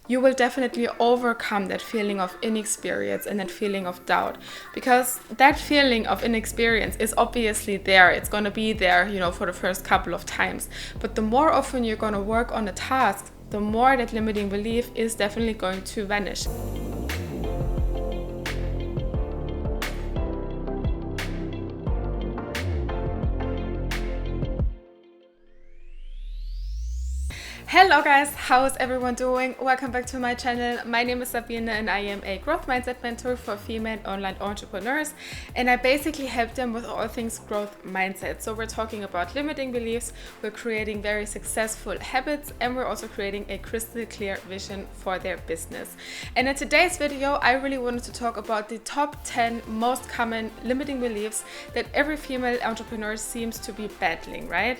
you will definitely overcome that feeling of inexperience and that feeling of doubt, because that feeling of inexperience is obviously there. It's going to be there, for the first couple of times. But the more often you're going to work on a task, the more that limiting belief is definitely going to vanish. Hello guys, how is everyone doing? Welcome back to my channel. My name is Sabine and I am a growth mindset mentor for female online entrepreneurs, and I basically help them with all things growth mindset. So we're talking about limiting beliefs, we're creating very successful habits, and we're also creating a crystal clear vision for their business. And in today's video, I really wanted to talk about the top 10 most common limiting beliefs that every female entrepreneur seems to be battling, right?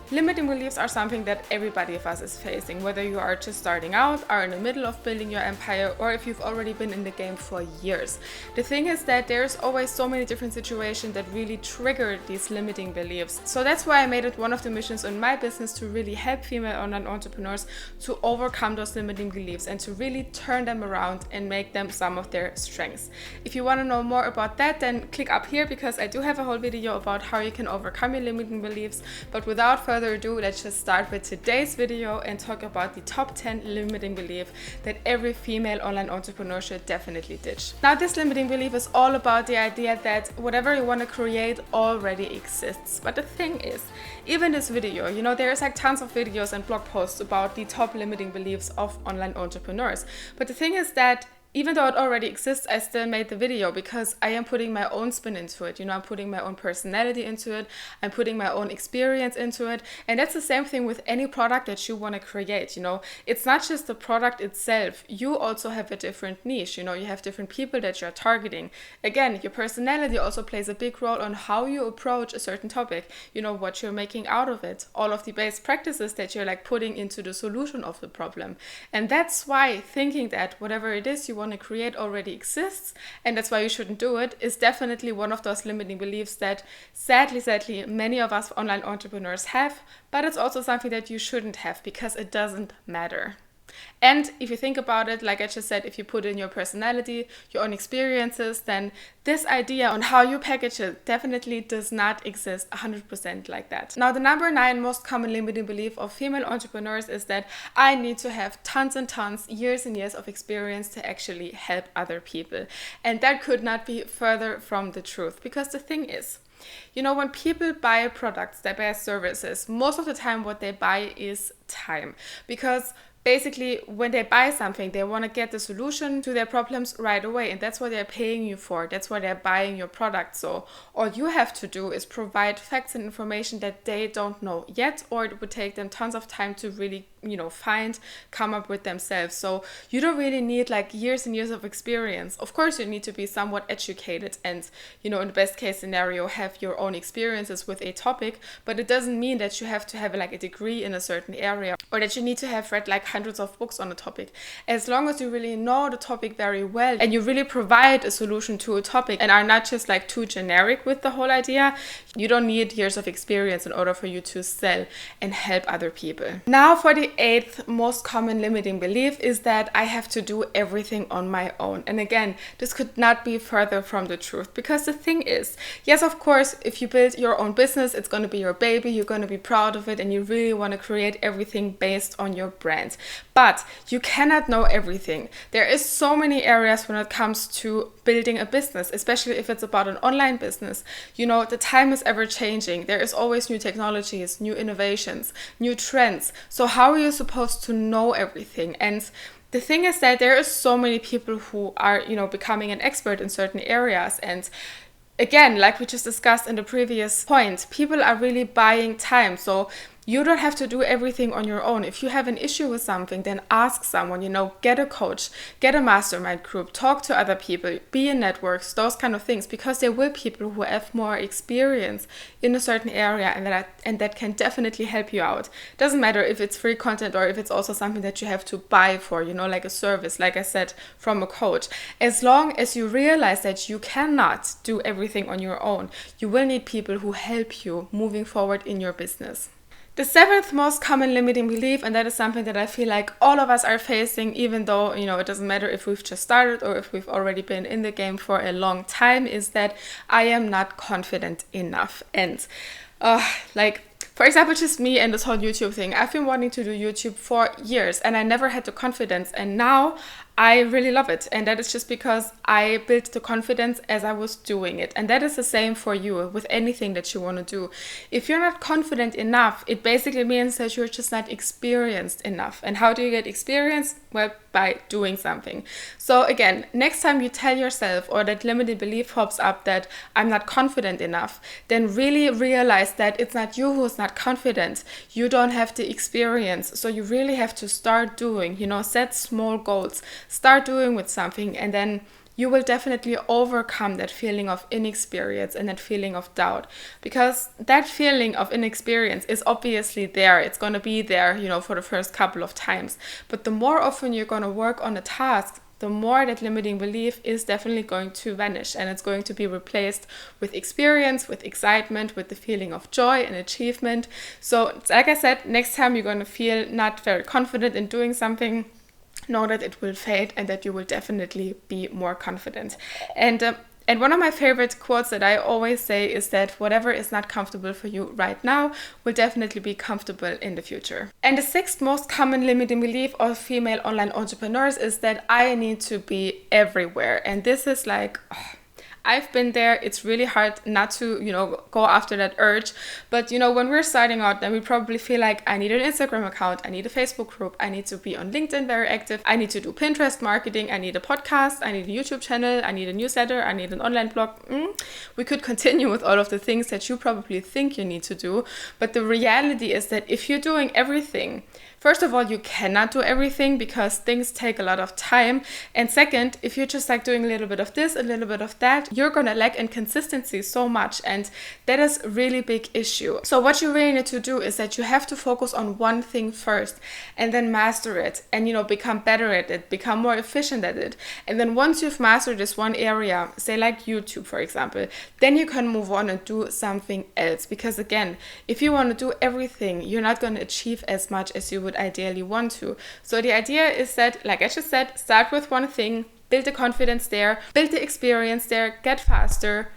Limiting beliefs are something that everybody of us is facing, whether you are just starting out, are in the middle of building your empire, or if you've already been in the game for years. The thing is that there's always so many different situations that really trigger these limiting beliefs. So that's why I made it one of the missions in my business to really help female online entrepreneurs to overcome those limiting beliefs and to really turn them around and make them some of their strengths. If you want to know more about that, then click up here, because I do have a whole video about how you can overcome your limiting beliefs. But without further ado, let's just start with today's video and talk about the top 10 limiting beliefs that every female online entrepreneur should definitely ditch. Now, this limiting belief is all about the idea that whatever you want to create already exists. But the thing is, even this video, there's like tons of videos and blog posts about the top limiting beliefs of online entrepreneurs. But the thing is that even though it already exists, I still made the video because I am putting my own spin into it. I'm putting my own personality into it. I'm putting my own experience into it. And that's the same thing with any product that you want to create. It's not just the product itself. You also have a different niche. You have different people that you're targeting. Again, your personality also plays a big role on how you approach a certain topic. What you're making out of it. All of the best practices that you're putting into the solution of the problem. And that's why thinking that whatever it is you want to create already exists, and that's why you shouldn't do it, is definitely one of those limiting beliefs that sadly many of us online entrepreneurs have. But it's also something that you shouldn't have, because it doesn't matter. And if you think about it, like I just said, if you put in your personality, your own experiences, then this idea on how you package it definitely does not exist 100% like that. Now, the number 9 most common limiting belief of female entrepreneurs is that I need to have tons and tons, years and years of experience to actually help other people. And that could not be further from the truth, because the thing is, when people buy products, they buy services, most of the time what they buy is time. Because basically, when they buy something, they want to get the solution to their problems right away. And that's what they're paying you for. That's why they're buying your product. So all you have to do is provide facts and information that they don't know yet, or it would take them tons of time to really, come up with themselves. So you don't really need years and years of experience. Of course, you need to be somewhat educated and, in the best case scenario, have your own experiences with a topic. But it doesn't mean that you have to have a degree in a certain area, or that you need to have read hundreds of books on a topic. As long as you really know the topic very well and you really provide a solution to a topic and are not just too generic with the whole idea, you don't need years of experience in order for you to sell and help other people. Now, for the 8th most common limiting belief is that I have to do everything on my own. And again, this could not be further from the truth, because the thing is, yes, of course, if you build your own business, it's going to be your baby, you're going to be proud of it, and you really want to create everything based on your brand. But you cannot know everything. There is so many areas when it comes to building a business, especially if it's about an online business. The time is ever changing. There is always new technologies, new innovations, new trends. So how are you supposed to know everything? And the thing is that there are so many people who are, becoming an expert in certain areas. And again, like we just discussed in the previous point, people are really buying time. So you don't have to do everything on your own. If you have an issue with something, then ask someone, get a coach, get a mastermind group, talk to other people, be in networks, those kind of things, because there will be people who have more experience in a certain area, and that can definitely help you out. Doesn't matter if it's free content or if it's also something that you have to buy for, like a service, like I said, from a coach. As long as you realize that you cannot do everything on your own, you will need people who help you moving forward in your business. The seventh most common limiting belief, and that is something that I feel like all of us are facing, even though, it doesn't matter if we've just started or if we've already been in the game for a long time, is that I am not confident enough. And for example, just me and this whole YouTube thing. I've been wanting to do YouTube for years and I never had the confidence, and now I really love it. And that is just because I built the confidence as I was doing it. And that is the same for you with anything that you want to do. If you're not confident enough, it basically means that you're just not experienced enough. And how do you get experience? Well, by doing something. So again, next time you tell yourself, or that limited belief pops up that I'm not confident enough, then really realize that it's not you who's not confident. You don't have the experience. So you really have to start doing, set small goals. Start doing with something, and then you will definitely overcome that feeling of inexperience and that feeling of doubt, because that feeling of inexperience is obviously there. It's going to be there, for the first couple of times. But the more often you're going to work on a task, the more that limiting belief is definitely going to vanish, and it's going to be replaced with experience, with excitement, with the feeling of joy and achievement. So like I said, next time you're going to feel not very confident in doing something, know that it will fade and that you will definitely be more confident. And one of my favorite quotes that I always say is that whatever is not comfortable for you right now will definitely be comfortable in the future. And the sixth most common limiting belief of female online entrepreneurs is that I need to be everywhere. And this is I've been there. It's really hard not to, go after that urge. But, when we're starting out, then we probably feel like I need an Instagram account, I need a Facebook group, I need to be on LinkedIn very active, I need to do Pinterest marketing, I need a podcast, I need a YouTube channel, I need a newsletter, I need an online blog. We could continue with all of the things that you probably think you need to do. But the reality is that if you're doing everything, first of all, you cannot do everything because things take a lot of time. And second, if you're just doing a little bit of this, a little bit of that, you're going to lack in consistency so much. And that is a really big issue. So what you really need to do is that you have to focus on one thing first and then master it and, become better at it, become more efficient at it. And then once you've mastered this one area, say like YouTube, for example, then you can move on and do something else. Because again, if you want to do everything, you're not going to achieve as much as you would ideally want to. So the idea is that, like I just said, start with one thing, build the confidence there, build the experience there, get faster,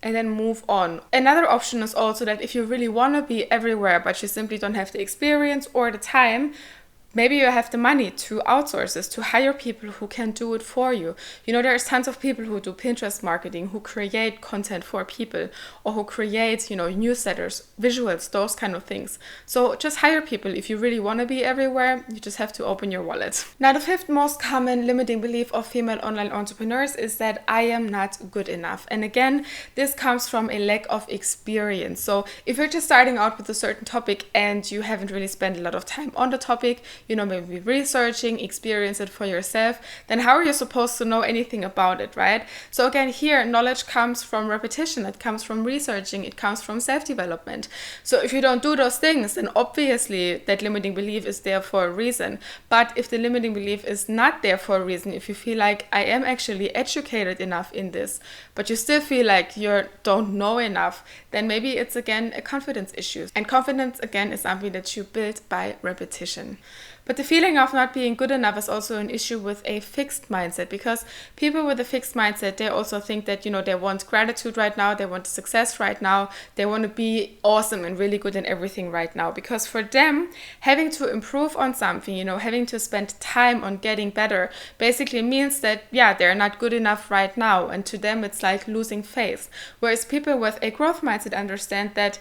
and then move on. Another option is also that if you really want to be everywhere, but you simply don't have the experience or the time, maybe you have the money to outsource this, to hire people who can do it for you. There's tons of people who do Pinterest marketing, who create content for people, or who create, newsletters, visuals, those kind of things. So just hire people. If you really want to be everywhere, you just have to open your wallet. Now, the fifth most common limiting belief of female online entrepreneurs is that I am not good enough. And again, this comes from a lack of experience. So if you're just starting out with a certain topic and you haven't really spent a lot of time on the topic, maybe researching, experience it for yourself, then how are you supposed to know anything about it, right? So again, here, knowledge comes from repetition, it comes from researching, it comes from self-development. So if you don't do those things, then obviously that limiting belief is there for a reason. But if the limiting belief is not there for a reason, if you feel like I am actually educated enough in this, but you still feel like you don't know enough, then maybe it's again a confidence issue. And confidence, again, is something that you build by repetition. But the feeling of not being good enough is also an issue with a fixed mindset, because people with a fixed mindset, they also think that, they want gratitude right now, they want success right now, they want to be awesome and really good in everything right now. Because for them, having to improve on something, having to spend time on getting better basically means that, they're not good enough right now. And to them, it's like losing faith. Whereas people with a growth mindset understand that,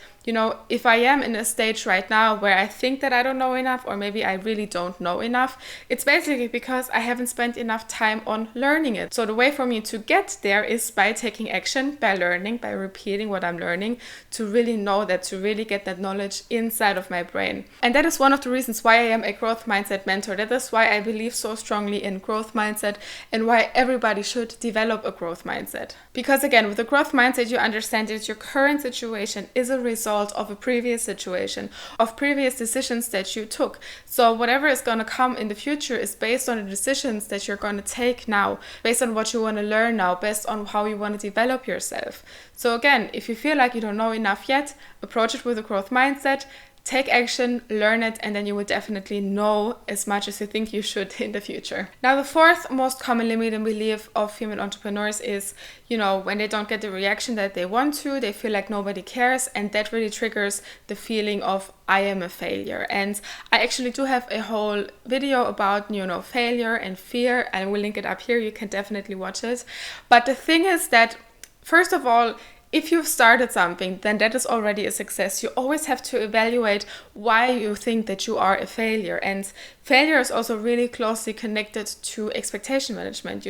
if I am in a stage right now where I think that I don't know enough, or maybe I really don't know enough, it's basically because I haven't spent enough time on learning it. So the way for me to get there is by taking action, by learning, by repeating what I'm learning, to really know that, to really get that knowledge inside of my brain. And that is one of the reasons why I am a growth mindset mentor. That is why I believe so strongly in growth mindset and why everybody should develop a growth mindset. Because again, with a growth mindset, you understand that your current situation is a result of a previous situation, of previous decisions that you took. So whatever is going to come in the future is based on the decisions that you're going to take now, based on what you want to learn now, based on how you want to develop yourself. So again, if you feel like you don't know enough yet, approach it with a growth mindset, take action, learn it, and then you will definitely know as much as you think you should in the future. Now, the fourth most common limiting belief of female entrepreneurs is, when they don't get the reaction that they want to, they feel like nobody cares, and that really triggers the feeling of I am a failure. And I actually do have a whole video about, failure and fear. I will link it up here. You can definitely watch it. But the thing is that, first of all, if you've started something, then that is already a success. You always have to evaluate why you think that you are a failure. And failure is also really closely connected to expectation management.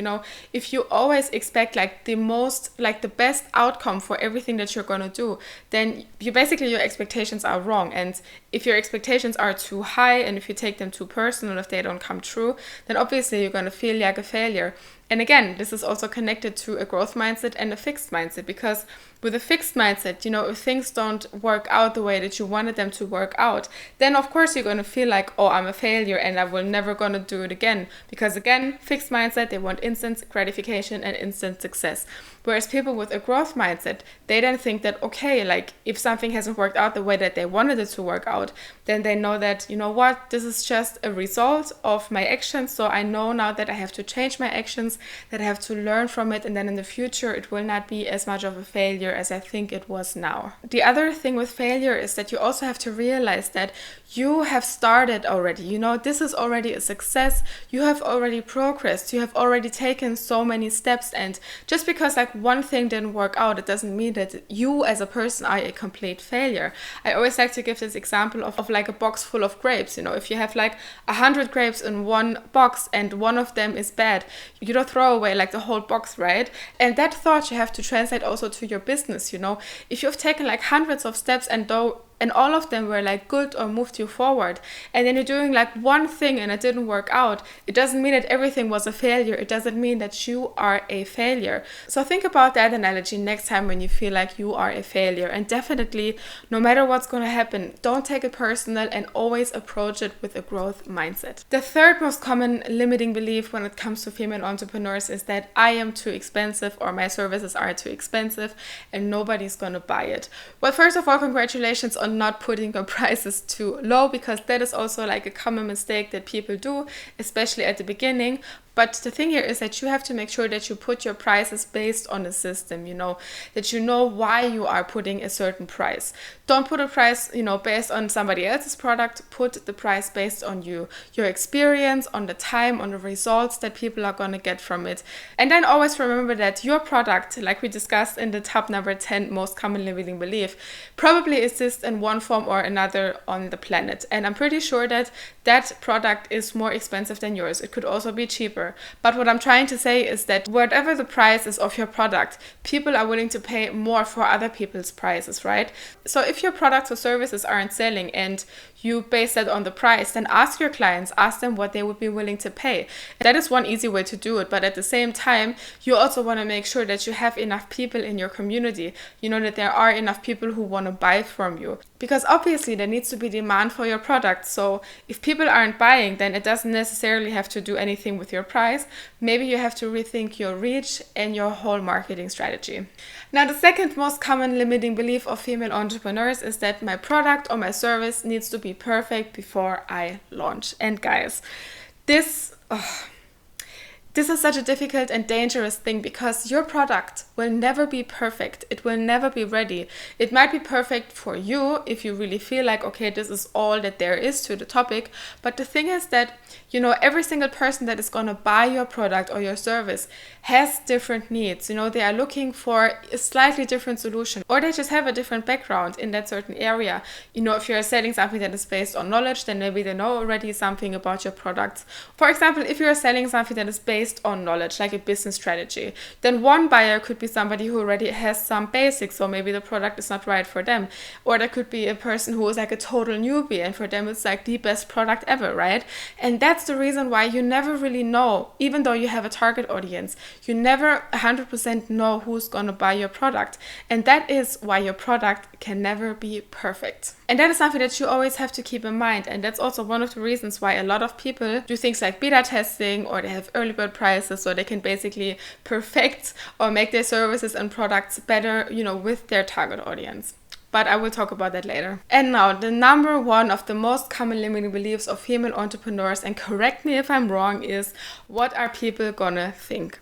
If you always expect the best outcome for everything that you're going to do, then your expectations are wrong. And if your expectations are too high, and if you take them too personal, if they don't come true, then obviously you're going to feel like a failure. And again, this is also connected to a growth mindset and a fixed mindset, because with a fixed mindset, if things don't work out the way that you wanted them to work out, then of course you're going to feel like, oh, I'm a failure and I will never going to do it again. Because again, fixed mindset, they want instant gratification and instant success. Whereas people with a growth mindset, they then think that, okay, if something hasn't worked out the way that they wanted it to work out, then they know that, this is just a result of my actions. So I know now that I have to change my actions, that I have to learn from it. And then in the future, it will not be as much of a failure as I think it was now. The other thing with failure is that you also have to realize that you have started already. This is already a success. You have already progressed. You have already taken so many steps. And just because one thing didn't work out, it doesn't mean that you as a person are a complete failure. I always like to give this example of a box full of grapes. If you have 100 grapes in one box and one of them is bad, you don't throw away the whole box, right? And that thought you have to translate also to your business. If you've taken hundreds of steps and all of them were good or moved you forward, and then you're doing one thing and it didn't work out, it doesn't mean that everything was a failure. It doesn't mean that you are a failure. So think about that analogy next time when you feel like you are a failure. And definitely, no matter what's going to happen, don't take it personal and always approach it with a growth mindset. The third most common limiting belief when it comes to female entrepreneurs is that I am too expensive, or my services are too expensive and nobody's going to buy it. Well, first of all, congratulations on not putting your prices too low, because that is also a common mistake that people do, especially at the beginning. But the thing here is that you have to make sure that you put your prices based on the system, that you know why you are putting a certain price. Don't put a price, based on somebody else's product. Put the price based on you, your experience, on the time, on the results that people are going to get from it. And then always remember that your product, like we discussed in the top number 10 most common limiting belief, probably exists in one form or another on the planet. And I'm pretty sure that that product is more expensive than yours. It could also be cheaper. But what I'm trying to say is that whatever the price is of your product, people are willing to pay more for other people's prices, right? So if your products or services aren't selling and you base that on the price, then ask your clients, ask them what they would be willing to pay. That is one easy way to do it. But at the same time, you also want to make sure that you have enough people in your community, that there are enough people who want to buy from you. Because obviously there needs to be demand for your product. So if people aren't buying, then it doesn't necessarily have to do anything with your price. Maybe you have to rethink your reach and your whole marketing strategy. Now, the second most common limiting belief of female entrepreneurs is that my product or my service needs to be perfect before I launch. And guys, this is such a difficult and dangerous thing, because your product will never be perfect. It will never be ready. It might be perfect for you if you really feel like, okay, this is all that there is to the topic. But the thing is that, every single person that is going to buy your product or your service has different needs. They are looking for a slightly different solution, or they just have a different background in that certain area. If you're selling something that is based on knowledge, then maybe they know already something about your products. For example, if you're selling something that is based on knowledge, like a business strategy, then one buyer could be somebody who already has some basics, so maybe the product is not right for them. Or there could be a person who is a total newbie, and for them it's the best product ever, right? And that's the reason why you never really know, even though you have a target audience, you never 100% know who's going to buy your product. And that is why your product can never be perfect. And that is something that you always have to keep in mind. And that's also one of the reasons why a lot of people do things like beta testing, or they have early bird prices, so they can basically perfect or make their services and products better, with their target audience. but I will talk about that later. And now, the number one of the most common limiting beliefs of female entrepreneurs, and correct me if I'm wrong, is what are people gonna think?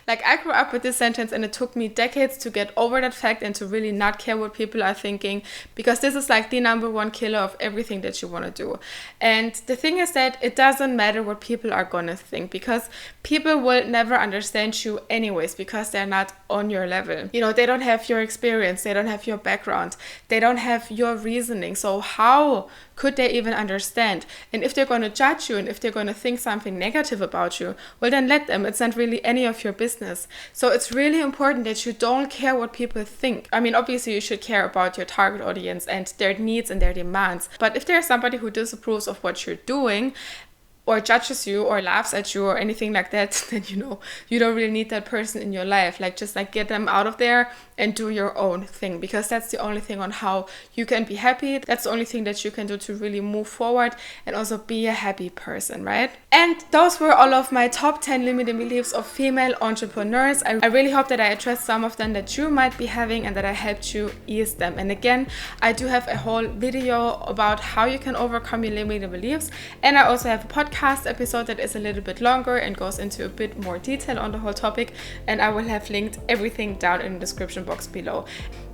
Like, I grew up with this sentence and it took me decades to get over that fact and to really not care what people are thinking, because this is like the number one killer of everything that you want to do. And the thing is that it doesn't matter what people are going to think, because people will never understand you anyways, because they're not on your level. You know, they don't have your experience, they don't have your background, they don't have your reasoning. So how could they even understand? And if they're going to judge you and if they're going to think something negative about you, well, then let them. It's not really any of your business. So it's really important that you don't care what people think. I mean, obviously you should care about your target audience and their needs and their demands. But if there's somebody who disapproves of what you're doing, or judges you or laughs at you or anything like that, then you know you don't really need that person in your life. Like, just like get them out of there and do your own thing, because that's the only thing on how you can be happy. That's the only thing that you can do to really move forward and also be a happy person, right? And those were all of my top 10 limiting beliefs of female entrepreneurs. I really hope that I addressed some of them that you might be having and that I helped you ease them. And again, I do have a whole video about how you can overcome your limiting beliefs, and I also have a podcast episode that is a little bit longer and goes into a bit more detail on the whole topic, and I will have linked everything down in the description box below.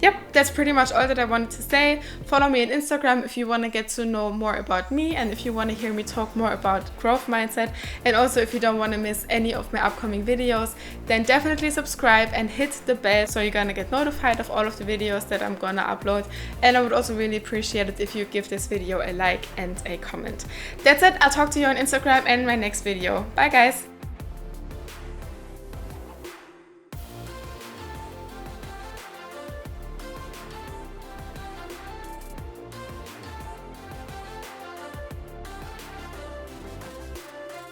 Yep, that's pretty much all that I wanted to say. Follow me on Instagram if you want to get to know more about me, and if you want to hear me talk more about growth mindset, and also if you don't want to miss any of my upcoming videos, then definitely subscribe and hit the bell so you're gonna get notified of all of the videos that I'm gonna upload. And I would also really appreciate it if you give this video a like and a comment. That's it. I'll talk to you on Instagram and my next video. Bye guys.